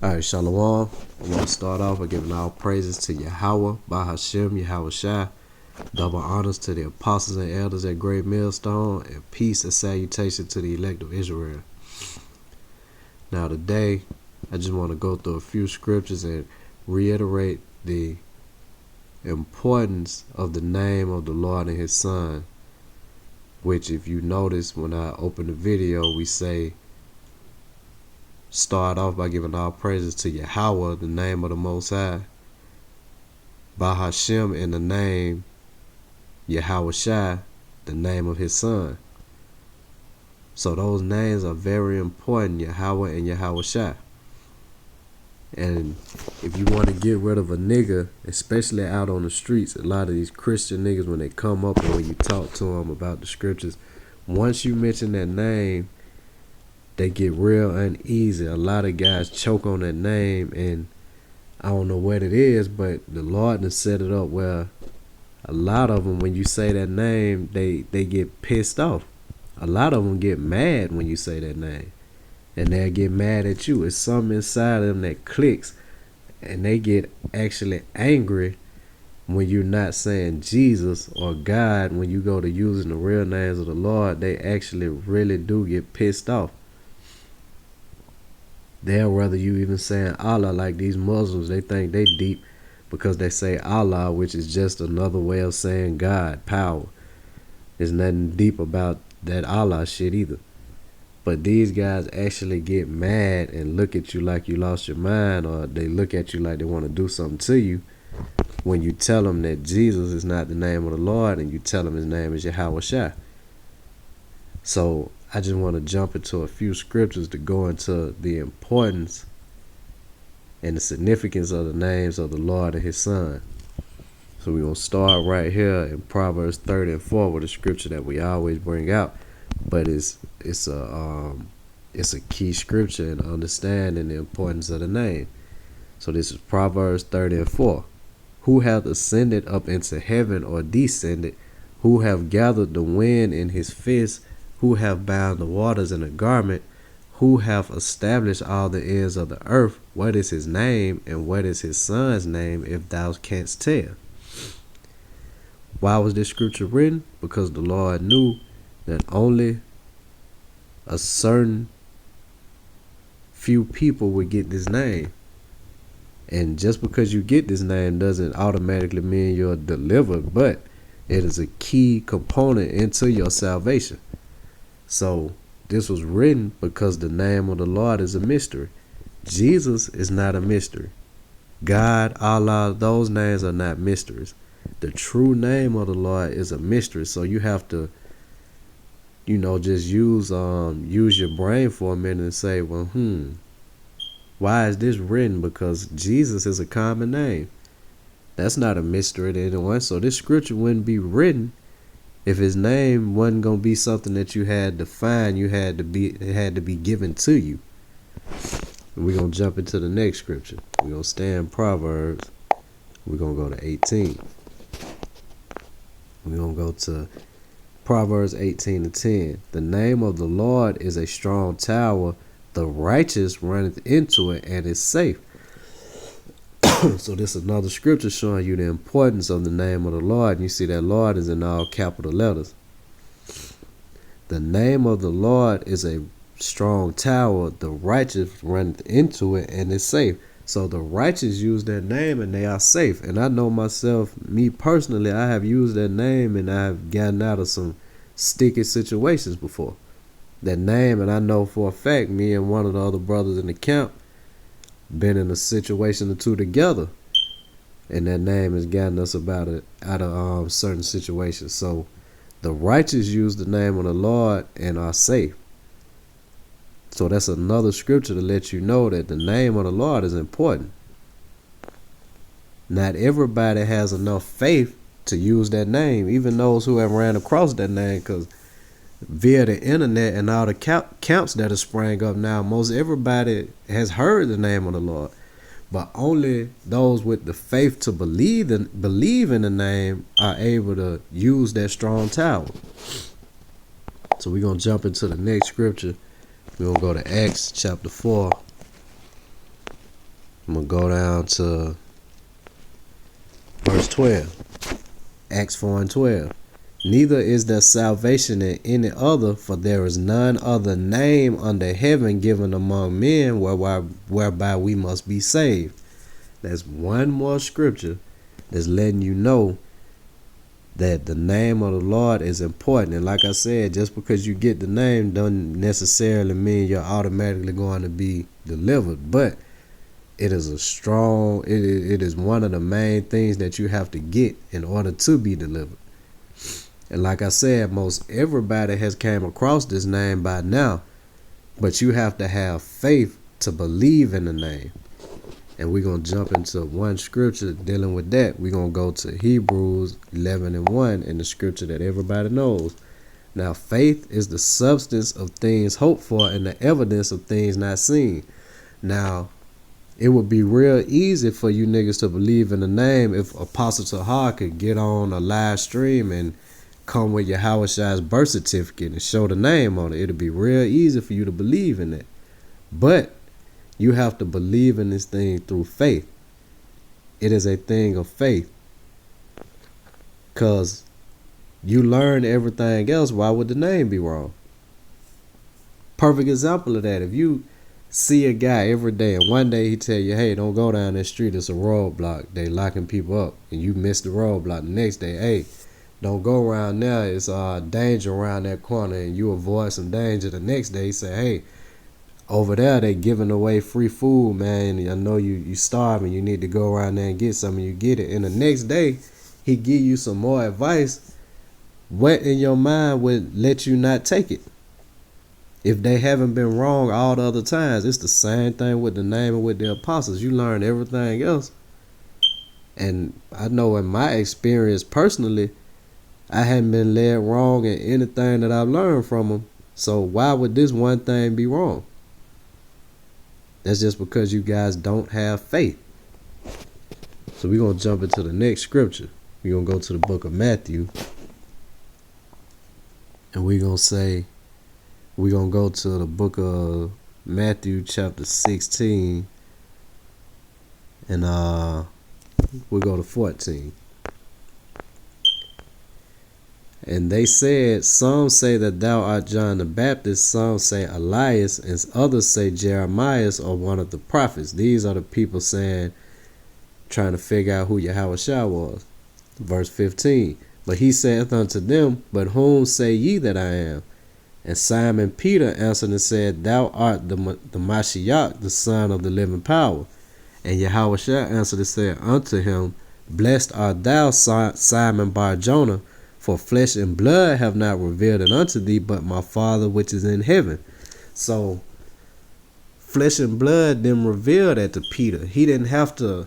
Alright, Shalom. I want to start off by giving all praises to Yahweh, Bahashem, Yahweh Shai. Double honors to the apostles and elders at Great Millstone, and peace and salutation to the elect of Israel. Now today, I just want to go through a few scriptures and reiterate the importance of the name of the Lord and His Son, which if you notice when I open the video, we say start off by giving all praises to Yahweh, the name of the Most High, Bahashem in the name, Yahweh Shai, the name of His Son. So those names are very important, Yahweh and Yahweh Shai. And if you want to get rid of a nigga, especially out on the streets, a lot of these Christian niggas, when they come up and when you talk to them about the scriptures, once you mention that name, they get real uneasy. A lot of guys choke on that name, and I don't know what it is, but the Lord has set it up where a lot of them, when you say that name, they get pissed off. A lot of them get mad when you say that name, and they'll get mad at you. It's something inside of them that clicks, and they get actually angry when you're not saying Jesus or God. When you go to using the real names of the Lord, they actually really do get pissed off. They'll rather you even saying Allah, like these Muslims. They think they deep because they say Allah, which is just another way of saying God, power. There's nothing deep about that Allah shit either. But these guys actually get mad and look at you like you lost your mind, or they look at you like they want to do something to you when you tell them that Jesus is not the name of the Lord and you tell them His name is Yahweh Shai. So I just want to jump into a few scriptures to go into the importance and the significance of the names of the Lord and His Son. So we're going to start right here in Proverbs 30 and 4 with a scripture that we always bring out, but it's a key scripture in understanding the importance of the name. So this is Proverbs 30 and 4. Who hath ascended up into heaven, or descended? Who hath gathered the wind in his fist? Who hath bound the waters in a garment? Who hath established all the ends of the earth? What is His name, and what is His Son's name, if thou canst tell? Why was this scripture written? Because the Lord knew that only a certain few people would get this name. And just because you get this name doesn't automatically mean you're delivered, but it is a key component into your salvation. So this was written because the name of the Lord is a mystery. Jesus is not a mystery. God, Allah, those names are not mysteries. The true name of the Lord is a mystery. So you have to, just use your brain for a minute and say, well, why is this written? Because Jesus is a common name. That's not a mystery to anyone. So this scripture wouldn't be written if His name wasn't gonna be something that you had to find. It had to be given to you. And we're gonna jump into the next scripture. We're gonna stay in Proverbs. We're gonna go to 18. We're gonna go to Proverbs 18 and 10. The name of the Lord is a strong tower. The righteous runneth into it and is safe. So this is another scripture showing you the importance of the name of the Lord. And you see that Lord is in all capital letters. The name of the Lord is a strong tower. The righteous runneth into it and is safe. So the righteous use their name and they are safe. And I know myself, me personally, I have used that name and I've gotten out of some sticky situations before. That name, and I know for a fact, me and one of the other brothers in the camp been in a situation or two together, and that name has gotten us out of certain situations. So the righteous use the name of the Lord and are safe. So that's another scripture to let you know that the name of the Lord is important. Not everybody has enough faith to use that name, even those who have ran across that name, because via the internet and all the camps that have sprang up now, most everybody has heard the name of the Lord, but only those with the faith to believe in the name are able to use that strong tower. So we're going to jump into the next scripture. We're going to go to Acts chapter 4, I'm going to go down to verse 12. Acts 4 and 12. Neither is there salvation in any other, for there is none other name under heaven given among men whereby we must be saved. That's one more scripture that's letting you know that the name of the Lord is important. And like I said, just because you get the name doesn't necessarily mean you're automatically going to be delivered. But it is it is one of the main things that you have to get in order to be delivered. And like I said, most everybody has came across this name by now, but you have to have faith to believe in the name. And we're going to jump into one scripture dealing with that. We're going to go to Hebrews 11 and 1 in the scripture that everybody knows. Now, faith is the substance of things hoped for and the evidence of things not seen. Now, it would be real easy for you niggas to believe in the name if Apostle Tahar could get on a live stream and come with your Howard Shire's birth certificate and show the name on it. It'll be real easy for you to believe in it. But you have to believe in this thing through faith. It is a thing of faith. Because you learn everything else, why would the name be wrong? Perfect example of that. If you see a guy every day and one day he tell you, hey, don't go down that street, it's a roadblock, they locking people up, and you miss the roadblock. The next day, hey, don't go around there, it's danger around that corner, and you avoid some danger. The next day he say, hey, over there they giving away free food, man, I know you starving, you need to go around there and get some, and you get it. And the next day he give you some more advice. What in your mind would let you not take it? If they haven't been wrong all the other times, it's the same thing with the name and with the apostles. You learn everything else. And I know in my experience personally, I hadn't been led wrong in anything that I've learned from them. So why would this one thing be wrong? That's just because you guys don't have faith. So we're going to jump into the next scripture. We're going to go to the book of Matthew. And we're going to go to the book of Matthew chapter 16. And we'll go to 14. And they said, some say that thou art John the Baptist, some say Elias, and others say Jeremiah or one of the prophets. These are the people saying, trying to figure out who Yahweh Shah was. Verse 15. But he saith unto them, but whom say ye that I am? And Simon Peter answered and said, thou art the Mashiach, the Son of the living power. And Yahweh Shah answered and said unto him, blessed art thou, Simon Bar-Jonah, for flesh and blood have not revealed it unto thee, but my Father which is in heaven. So flesh and blood them revealed that to Peter. He didn't have to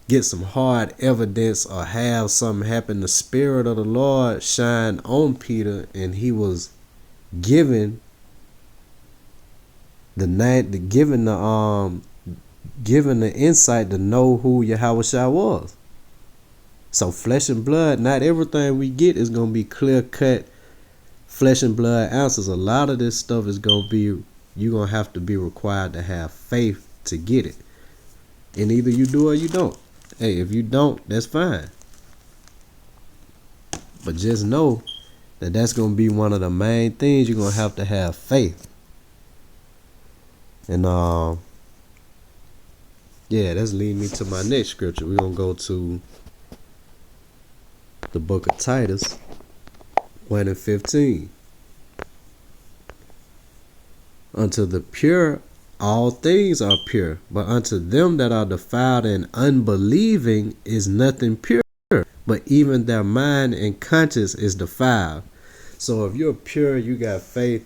get some hard evidence or have something happen. The Spirit of the Lord shined on Peter, and he was given the insight to know who Yahweh Shah was. So flesh and blood, not everything we get is going to be clear cut flesh and blood answers. A lot of this stuff is going to be, you're going to have to be required to have faith to get it. And either you do or you don't. Hey, if you don't, that's fine. But just know that that's going to be one of the main things. You're going to have faith. And yeah, that's leading me to my next scripture. We're going to go to the book of Titus 1 and 15. Unto the pure all things are pure, but unto them that are defiled and unbelieving is nothing pure, but even their mind and conscience is defiled. So if you're pure, you got faith,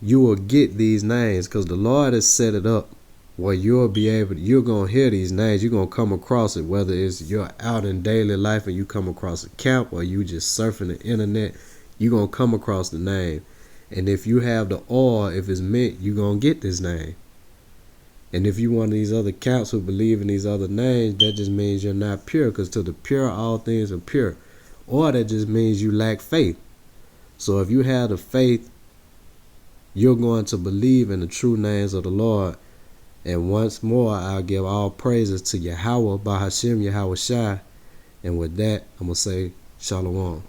you will get these names, because the Lord has set it up where you're going to hear these names. You're going to come across it, whether it's you're out in daily life and you come across a camp, or you just surfing the internet, you're going to come across the name. And if you have the oil, if it's meant, you're going to get this name. And if you one of these other camps who believe in these other names, that just means you're not pure, because to the pure, all things are pure. Or that just means you lack faith. So if you have the faith, you're going to believe in the true names of the Lord. And once more, I'll give all praises to Yahweh, Bahashim, Yahweh Shai. And with that, I'm going to say Shalom.